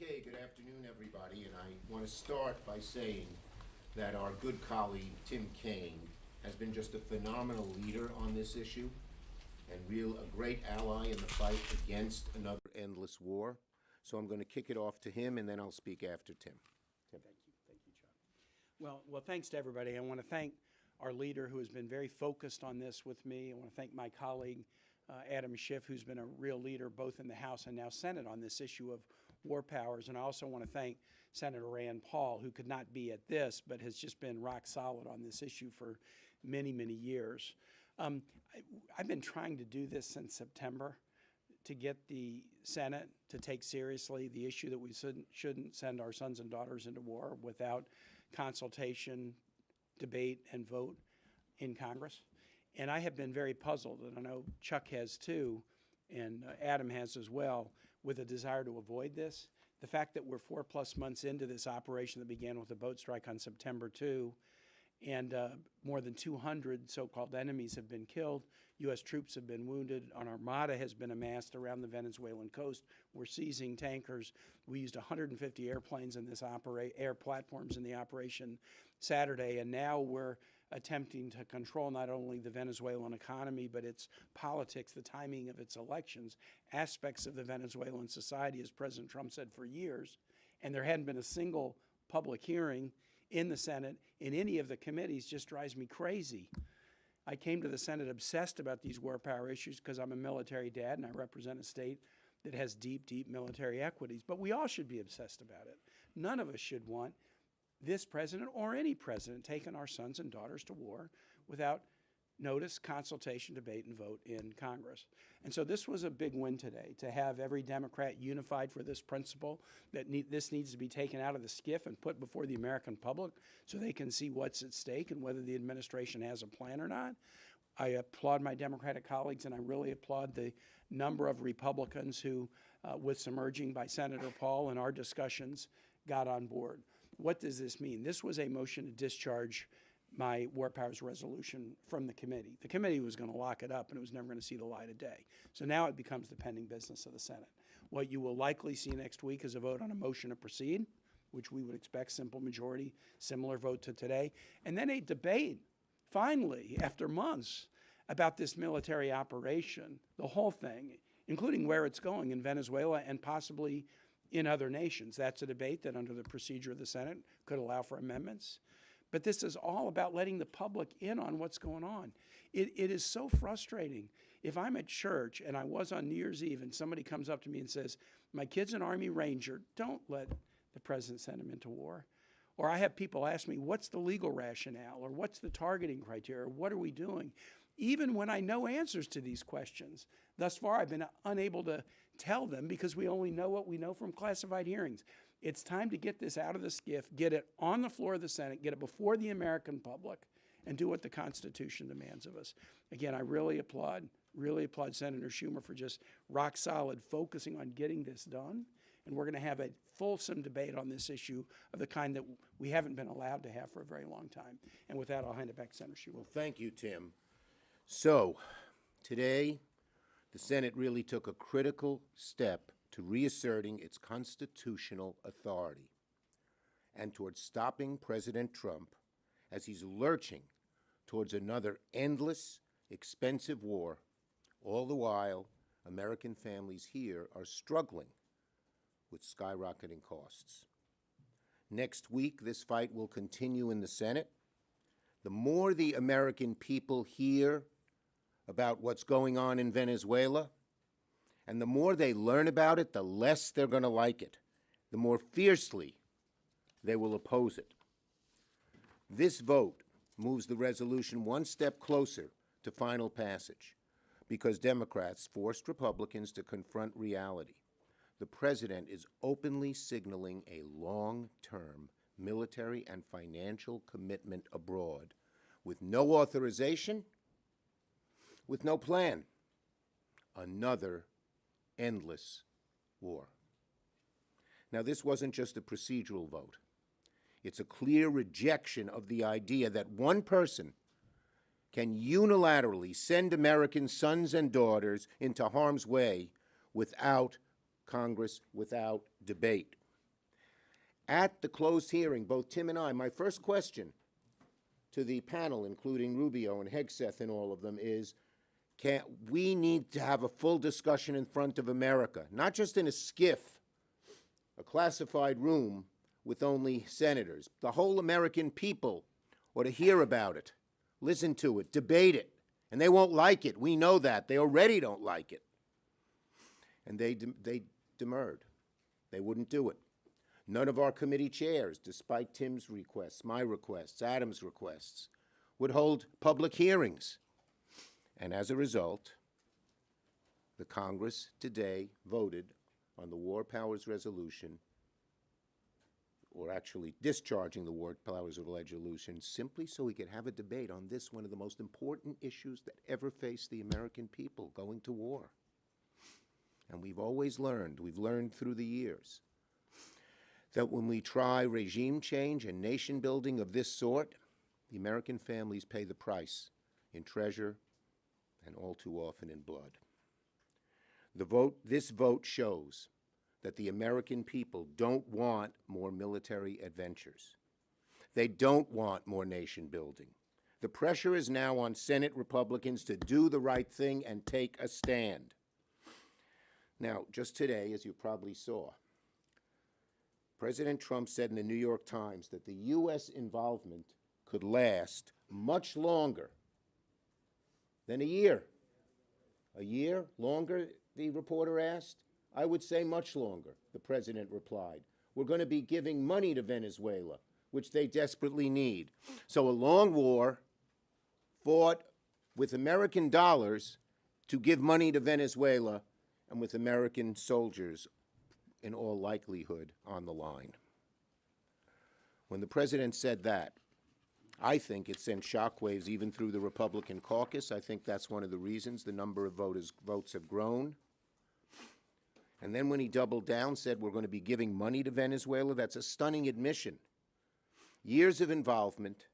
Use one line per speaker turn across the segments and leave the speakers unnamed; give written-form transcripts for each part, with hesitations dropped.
Okay, good afternoon, everybody, and I want to start by saying that our good colleague, Tim Kaine, has been just a phenomenal leader on this issue and a great ally in the fight against another endless war. So I'm going to kick it off to him, and then I'll speak after Tim. Tim.
Thank you, Chuck. Well, thanks to everybody. I want to thank our leader who has been very focused on this with me. I want to thank my colleague, Adam Schiff, who's been a real leader both in the House and now Senate on this issue of war powers. And I also want to thank Senator Rand Paul, who could not be at this, but has just been rock solid on this issue for many, many years. I've been trying to do this since September to get the Senate to take seriously the issue that we shouldn't send our sons and daughters into war without consultation, debate, and vote in Congress. And I have been very puzzled, and I know Chuck has too, and Adam has as well, with a desire to avoid this. The fact that we're 4+ months into this operation that began with a boat strike on September 2, and more than 200 so-called enemies have been killed. U.S. troops have been wounded. An armada has been amassed around the Venezuelan coast. We're seizing tankers. We used 150 airplanes in this air platforms in the operation Saturday, and now we're attempting to control not only the Venezuelan economy, but its politics, the timing of its elections, aspects of the Venezuelan society, as President Trump said for years. And there hadn't been a single public hearing in the Senate, in any of the committees, just drives me crazy. I came to the Senate obsessed about these war power issues because I'm a military dad and I represent a state that has deep, deep military equities. But we all should be obsessed about it. None of us should want this president or any president taking our sons and daughters to war without notice, consultation, debate, and vote in Congress. And so this was a big win today, to have every Democrat unified for this principle that this needs to be taken out of the skiff and put before the American public so they can see what's at stake and whether the administration has a plan or not. I applaud my Democratic colleagues, and I really applaud the number of Republicans who, with some urging by Senator Paul and our discussions, got on board. What does this mean? This was a motion to discharge my war powers resolution from the committee. The committee was going to lock it up and it was never going to see the light of day. So now it becomes the pending business of the Senate. What you will likely see next week is a vote on a motion to proceed, which we would expect simple majority, similar vote to today, and then a debate, finally, after months, about this military operation, the whole thing, including where it's going in Venezuela and possibly in other nations. That's a debate that under the procedure of the Senate could allow for amendments. But this is all about letting the public in on what's going on. It is so frustrating. If I'm at church, and I was on New Year's Eve, and somebody comes up to me and says, my kid's an Army Ranger, don't let the president send him into war. Or I have people ask me, what's the legal rationale? Or what's the targeting criteria? What are we doing? Even when I know answers to these questions, thus far I've been unable to tell them because we only know what we know from classified hearings. It's time to get this out of the skiff, get it on the floor of the Senate, get it before the American public, and do what the Constitution demands of us. Again, I really applaud Senator Schumer for just rock solid focusing on getting this done. And we're going to have a fulsome debate on this issue of the kind that we haven't been allowed to have for a very long time. And with that, I'll hand it back to Senator Schumer.
Well, thank you, Tim. So, today, the Senate really took a critical step to reasserting its constitutional authority and towards stopping President Trump as he's lurching towards another endless, expensive war. All the while, American families here are struggling with skyrocketing costs. Next week, this fight will continue in the Senate. The more the American people hear about what's going on in Venezuela, and the more they learn about it, the less they're going to like it, the more fiercely they will oppose it. This vote moves the resolution one step closer to final passage because Democrats forced Republicans to confront reality. The president is openly signaling a long-term military and financial commitment abroad with no authorization, with no plan. Another endless war. Now, this wasn't just a procedural vote. It's a clear rejection of the idea that one person can unilaterally send American sons and daughters into harm's way without Congress, without debate. At the closed hearing, both Tim and I, my first question to the panel, including Rubio and Hegseth and all of them, is we need to have a full discussion in front of America, not just in a skiff, a classified room with only senators. The whole American people ought to hear about it, listen to it, debate it. And they won't like it. We know that. They already don't like it. And they demurred. They wouldn't do it. None of our committee chairs, despite Tim's requests, my requests, Adam's requests, would hold public hearings. And as a result, the Congress today voted on the War Powers Resolution, or actually discharging the War Powers Resolution, simply so we could have a debate on this, one of the most important issues that ever faced the American people, going to war. And we've always learned, we've learned through the years, that when we try regime change and nation building of this sort, the American families pay the price in treasure and all too often in blood. This vote shows that the American people don't want more military adventures. They don't want more nation building. The pressure is now on Senate Republicans to do the right thing and take a stand. Now, just today, as you probably saw, President Trump said in the New York Times that the U.S. involvement could last much longer than a year. A year? Longer, the reporter asked. I would say much longer, the president replied. We're going to be giving money to Venezuela, which they desperately need. So a long war fought with American dollars to give money to Venezuela and with American soldiers, in all likelihood, on the line. When the president said that, I think it sent shockwaves even through the Republican caucus. I think that's one of the reasons the number of votes have grown. And then when he doubled down, said we're going to be giving money to Venezuela, that's a stunning admission. Years of involvement,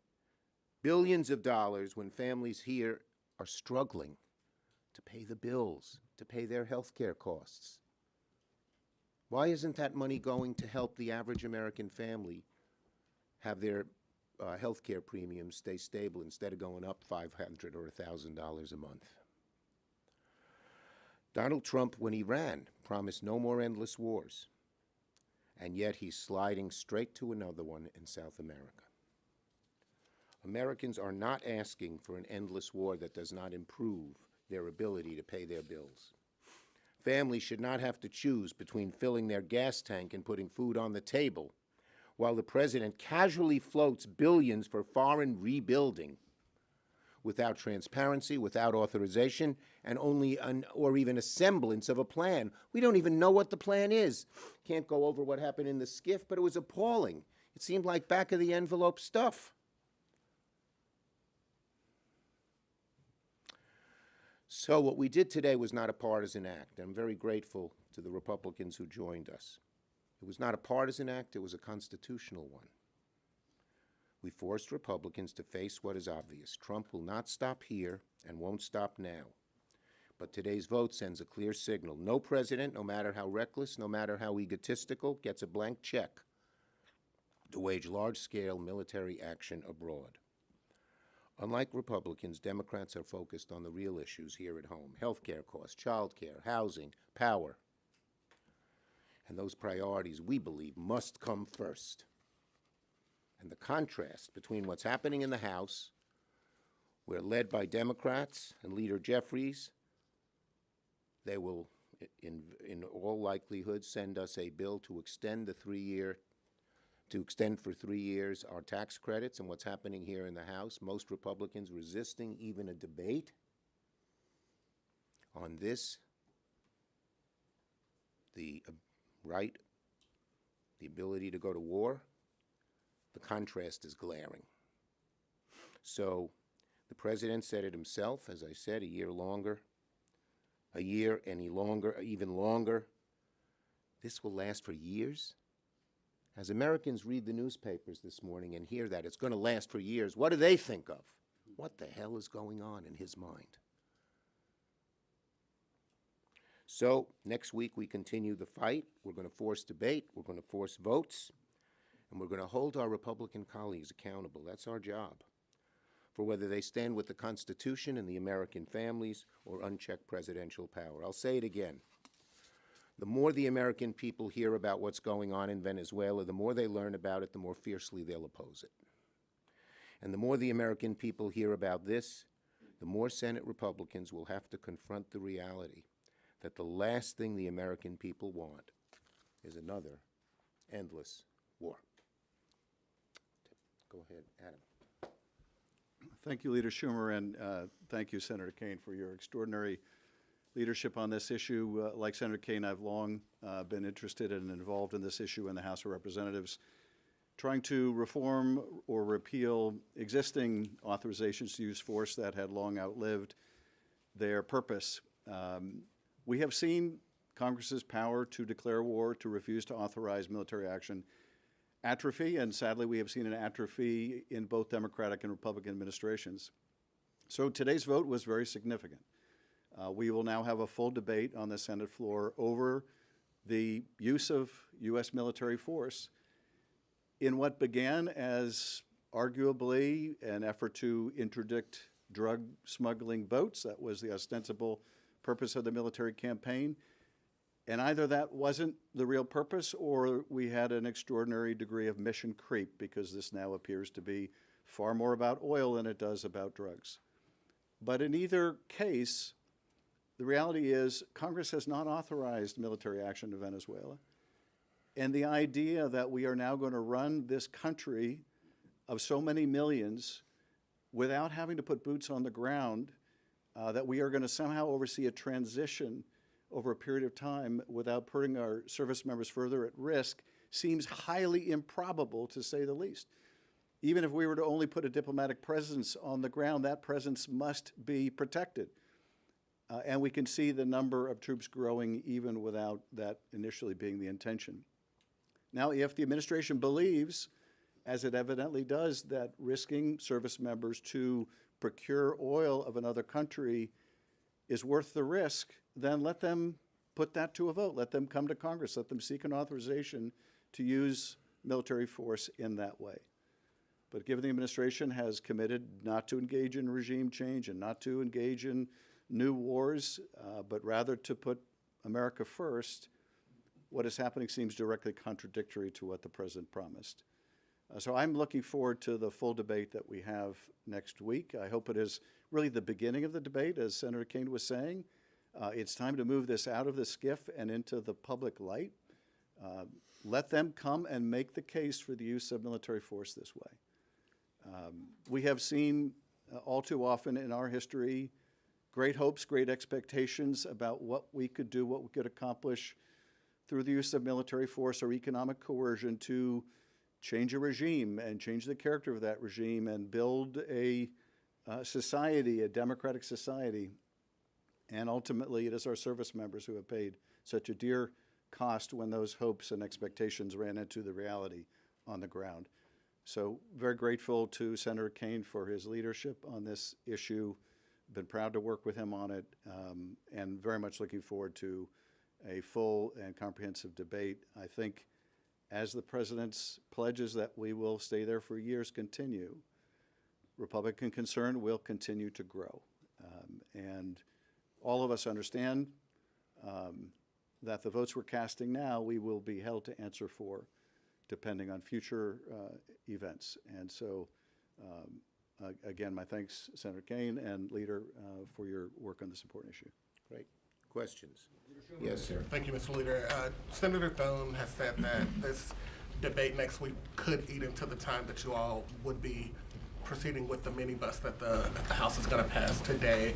billions of dollars when families here are struggling to pay the bills, to pay their health care costs. Why isn't that money going to help the average American family have their health care premiums stay stable instead of going up $500 or $1,000 a month? Donald Trump, when he ran, promised no more endless wars, and yet he's sliding straight to another one in South America. Americans are not asking for an endless war that does not improve their ability to pay their bills. Families should not have to choose between filling their gas tank and putting food on the table, while the president casually floats billions for foreign rebuilding without transparency, without authorization, and only or even a semblance of a plan. We don't even know what the plan is. Can't go over what happened in the skiff, but it was appalling. It seemed like back-of-the-envelope stuff. So what we did today was not a partisan act. I'm very grateful to the Republicans who joined us. It was not a partisan act, it was a constitutional one. We forced Republicans to face what is obvious. Trump will not stop here and won't stop now. But today's vote sends a clear signal. No president, no matter how reckless, no matter how egotistical, gets a blank check to wage large-scale military action abroad. Unlike Republicans, Democrats are focused on the real issues here at home: health care costs, child care, housing, power. And those priorities, we believe, must come first. And the contrast between what's happening in the House, where led by Democrats and Leader Jeffries, they will, in all likelihood, send us a bill to extend for 3 years our tax credits, and what's happening here in the House, most Republicans resisting even a debate on this, the right, the ability to go to war. The contrast is glaring. So the president said it himself, as I said, a year longer, a year any longer, even longer. This will last for years. As Americans read the newspapers this morning and hear that it's going to last for years, what do they think of? What the hell is going on in his mind? So next week we continue the fight. We're going to force debate. We're going to force votes. And we're going to hold our Republican colleagues accountable. That's our job. For whether they stand with the Constitution and the American families or unchecked presidential power. I'll say it again. The more the American people hear about what's going on in Venezuela, the more they learn about it, the more fiercely they'll oppose it. And the more the American people hear about this, the more Senate Republicans will have to confront the reality that the last thing the American people want is another endless war. Go ahead, Adam.
Thank you, Leader Schumer, and thank you, Senator Kaine, for your extraordinary leadership on this issue. Like Senator Kaine, I've long been interested and involved in this issue in the House of Representatives, trying to reform or repeal existing authorizations to use force that had long outlived their purpose. We have seen Congress's power to declare war, to refuse to authorize military action, atrophy, and sadly we have seen an atrophy in both Democratic and Republican administrations. So today's vote was very significant. We will now have a full debate on the Senate floor over the use of U.S. military force in what began as arguably an effort to interdict drug smuggling boats. That was the ostensible purpose of the military campaign. And either that wasn't the real purpose or we had an extraordinary degree of mission creep, because this now appears to be far more about oil than it does about drugs. But in either case, the reality is Congress has not authorized military action in Venezuela. And the idea that we are now going to run this country of so many millions without having to put boots on the ground, that we are going to somehow oversee a transition over a period of time without putting our service members further at risk, seems highly improbable, to say the least. Even if we were to only put a diplomatic presence on the ground, that presence must be protected. And we can see the number of troops growing even without that initially being the intention. Now, if the administration believes, as it evidently does, that risking service members to procure oil of another country is worth the risk, then let them put that to a vote. Let them come to Congress. Let them seek an authorization to use military force in that way. But given the administration has committed not to engage in regime change and not to engage in new wars, but rather to put America first, what is happening seems directly contradictory to what the president promised. So I'm looking forward to the full debate that we have next week. I hope it is really the beginning of the debate, as Senator Kaine was saying. It's time to move this out of the skiff and into the public light. Let them come and make the case for the use of military force this way. We have seen all too often in our history great hopes, great expectations about what we could do, what we could accomplish through the use of military force or economic coercion to change a regime and change the character of that regime and build a society, a democratic society. And ultimately, it is our service members who have paid such a dear cost when those hopes and expectations ran into the reality on the ground. So very grateful to Senator Kaine for his leadership on this issue. Been proud to work with him on it, and very much looking forward to a full and comprehensive debate. I think as the president's pledges that we will stay there for years continue, Republican concern will continue to grow. And all of us understand that the votes we're casting now, we will be held to answer for, depending on future events. And so, again, my thanks, Senator Kaine and Leader, for your work on this important issue.
Great. Questions? Yes, sir.
Thank you, Mr. Leader. Senator Thone has said that this debate next week could eat into the time that you all would be proceeding with the minibus that the House is going to pass today.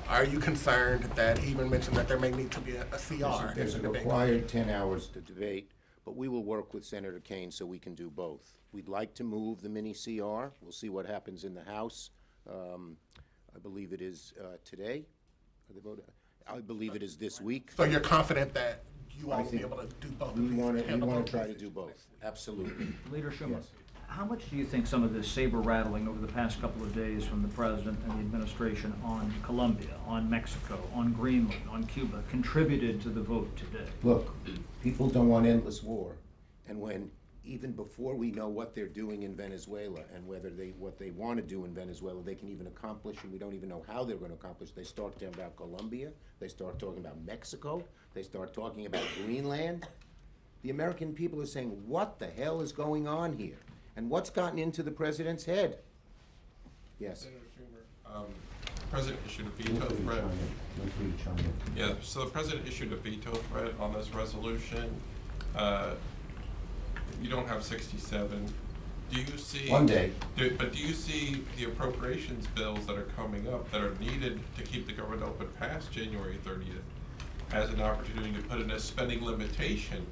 Are you concerned that he even mentioned that there may need to be a CR?
There's a required 10 hours to debate, but we will work with Senator Kaine so we can do both. We'd like to move the mini CR. We'll see what happens in the House. I believe it is today. Are they voting? I believe it is this week.
So you're confident that you all will be able to do both?
We want to try to do both. Absolutely.
Leader Schumer,
Yes.
how much do you think some of this saber rattling over the past couple of days from the president and the administration on Colombia, on Mexico, on Greenland, on Cuba contributed to the vote today?
Look, people don't want endless war. And when even before we know what they're doing in Venezuela and what they want to do in Venezuela, they can even accomplish, and we don't even know how they're going to accomplish. They start talking about Colombia, they start talking about Mexico, they start talking about Greenland. The American people are saying, what the hell is going on here? And what's gotten into the president's head? Yes.
Senator Schumer, the president issued a veto threat. Yeah, so the president issued a veto threat on this resolution. You don't have 67. Do you see?
One day.
But do you see the appropriations bills that are coming up that are needed to keep the government open past January 30th as an opportunity to put in a spending limitation?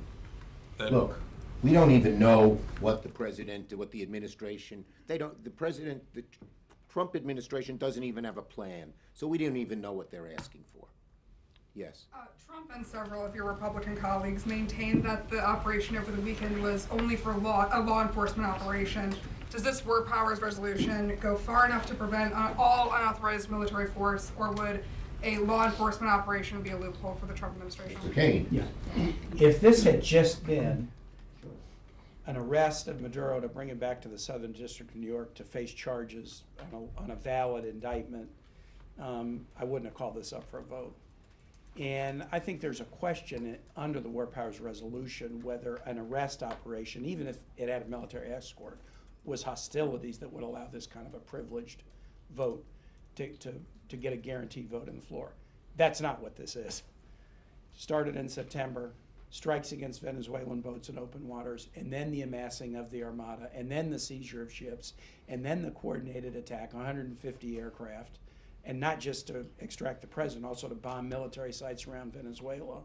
That
Look, we don't even know what the president, what the administration, the Trump administration doesn't even have a plan. So we don't even know what they're asking for. Yes.
Trump and several of your Republican colleagues maintained that the operation over the weekend was only for a law enforcement operation. Does this war powers resolution go far enough to prevent all unauthorized military force, or would a law enforcement operation be a loophole for the Trump administration?
Mr. Kaine.
Yeah. If this had just been an arrest of Maduro to bring him back to the Southern District of New York to face charges on a valid indictment, I wouldn't have called this up for a vote. And I think there's a question under the War Powers Resolution whether an arrest operation, even if it had a military escort, was hostilities that would allow this kind of a privileged vote to get a guaranteed vote on the floor. That's not what this is. Started in September, strikes against Venezuelan boats in open waters, and then the amassing of the Armada, and then the seizure of ships, and then the coordinated attack, 150 aircraft, and not just to extract the president, also to bomb military sites around Venezuela,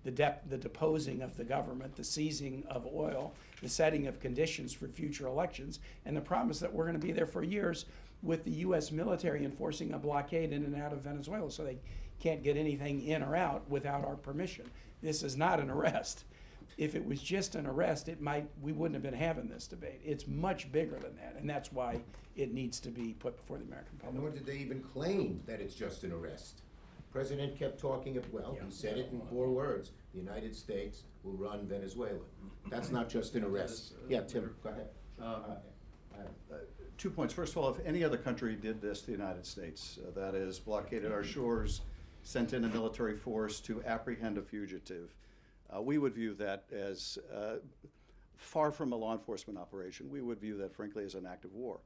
the deposing of the government, the seizing of oil, the setting of conditions for future elections, and the promise that we're going to be there for years with the U.S. military enforcing a blockade in and out of Venezuela so they can't get anything in or out without our permission. This is not an arrest. If it was just an arrest, we wouldn't have been having this debate. It's much bigger than that, and that's why it needs to be put before the American public.
Nor did they even claim that it's just an arrest. The president kept talking of, well, he said it in 4 words, the United States will run Venezuela. That's not just an arrest. Yeah, Tim, go ahead.
2 points. First of all, if any other country did this, the United States, that is, blockaded our shores, sent in a military force to apprehend a fugitive, we would view that as far from a law enforcement operation. We would view that, frankly, as an act of war.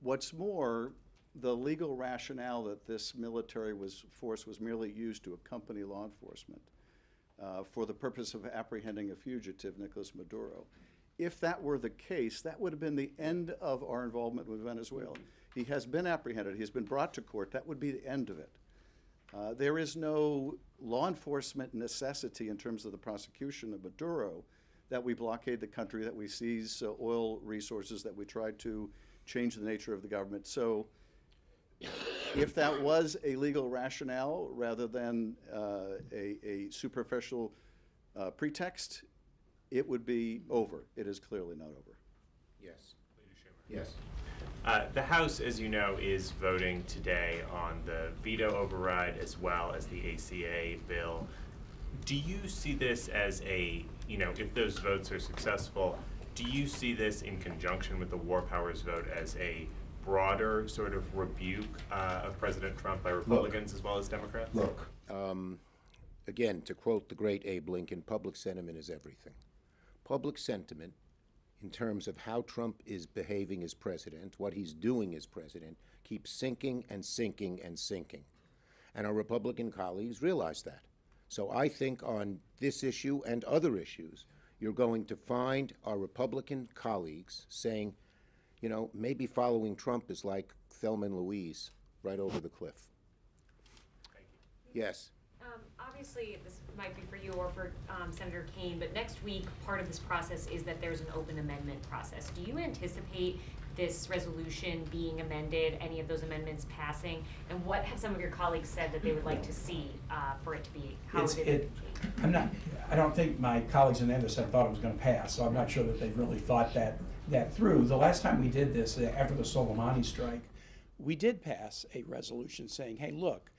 What's more, the legal rationale that this military force was merely used to accompany law enforcement for the purpose of apprehending a fugitive, Nicolas Maduro. If that were the case, that would have been the end of our involvement with Venezuela. He has been apprehended. He has been brought to court. That would be the end of it. There is no law enforcement necessity in terms of the prosecution of Maduro that we blockade the country, that we seize oil resources, that we try to change the nature of the government. So if that was a legal rationale rather than a superficial pretext, it would be over. It is clearly not over.
Yes. Yes.
The House, as you know, is voting today on the veto override as well as the ACA bill. Do you see this as if those votes are successful, do you see this in conjunction with the War Powers vote as a broader sort of rebuke of President Trump by Republicans as well as Democrats?
Look, again, to quote the great Abe Lincoln, public sentiment is everything. Public sentiment, in terms of how Trump is behaving as president, what he's doing as president, keeps sinking and sinking and sinking. And our Republican colleagues realize that. So I think on this issue and other issues, you're going to find our Republican colleagues saying, maybe following Trump is like Thelma and Louise, right over the cliff.
Thank you.
Yes.
Obviously, this might be for you or for Senator Kaine, but next week, part of this process is that there's an open amendment process. Do you anticipate this resolution being amended, any of those amendments passing? And what have some of your colleagues said that they would like to see for it to be?
I don't think my colleagues on the other side thought it was going to pass, so I'm not sure that they've really thought that through. The last time we did this, after the Soleimani strike, we did pass a resolution saying, hey, look,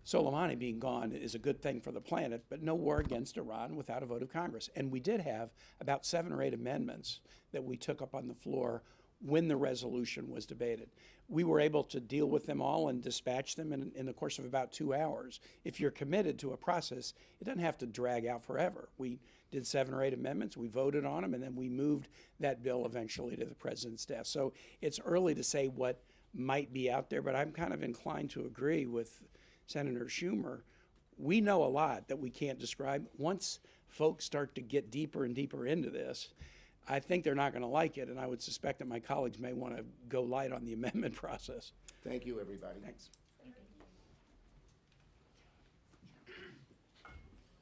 Soleimani being gone is a good thing for the planet, but no war against Iran without a vote of Congress. And we did have about 7 or 8 amendments that we took up on the floor when the resolution was debated. We were able to deal with them all and dispatch them in the course of about 2 hours. If you're committed to a process, it doesn't have to drag out forever. We did 7 or 8 amendments, we voted on them, and then we moved that bill eventually to the president's desk. So it's early to say what might be out there, but I'm kind of inclined to agree with Senator Schumer. We know a lot that we can't describe. Once folks start to get deeper and deeper into this, I think they're not going to like it, and I would suspect that my colleagues may want to go light on the amendment process.
Thank you, everybody.
Thanks.